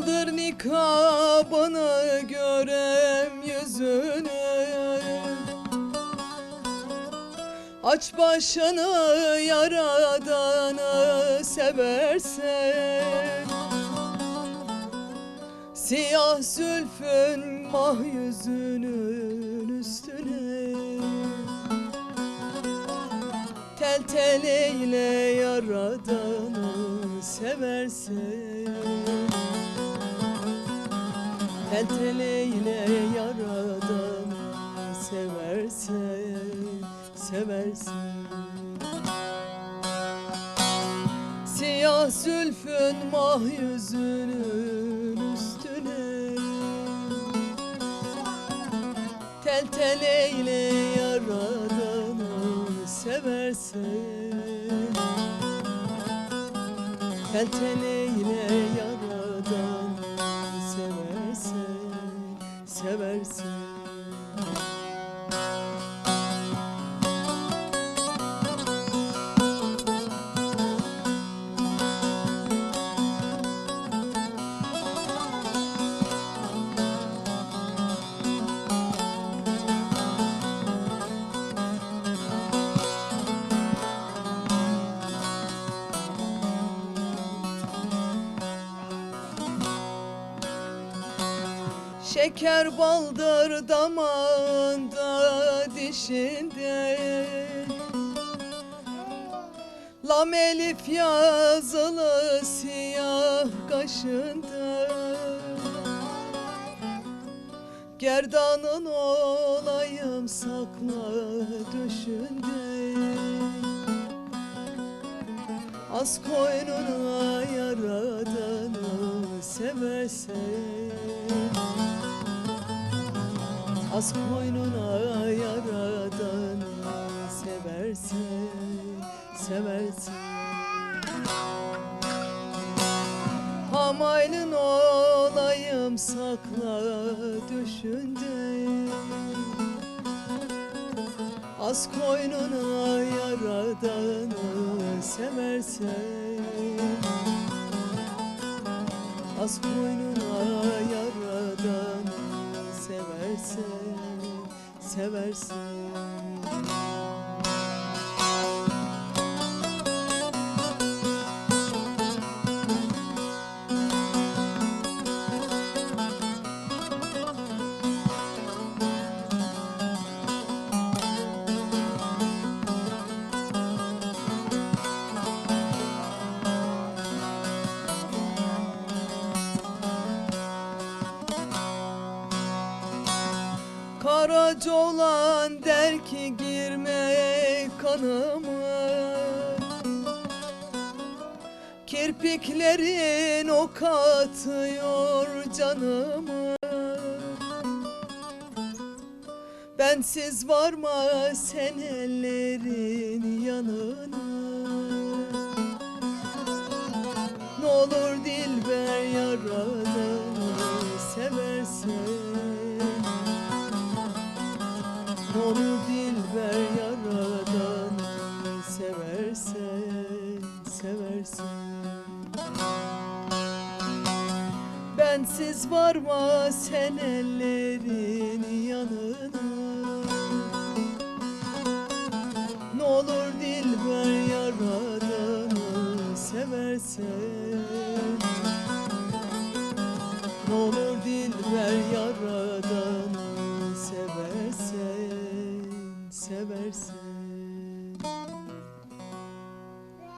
Kaldır nikabını görem yüzünü, aç başını yaradanı seversen. Siyah zülfün mah yüzünün üstüne tel tel eyle yaradanı seversen. Tel tel eyle yaradanı seversen, seversen. Siyah zülfün mah yüzünün üstüne tel tel eyle yaradanı seversen. Tel tel eyle yaradanı seversen, seversen. Şeker baldır damağında dişinde, lam elif yazılı siyah kaşında. Gerdanın olayım sakla döşünde, az koynuna yaradanı seversen. Az koynuna yaradanı seversen, seversen. Hamaylın olayım sakla döşünde, az koynuna yaradanı seversen. Az koynuna yaradanı seversen, seversen. Karaca olan der ki girme kanıma, kirpiklerin ok atıyor canıma. Bensiz varma sen ellerin yanına, ne olur dilber yaradanı seversen. Ne olur dilber yaradanı seversen, seversen. Bensiz varma sen ellerin yanına, ne olur dilber yaradanı seversen. Ne olur dilber yaradanı seversen, seversen.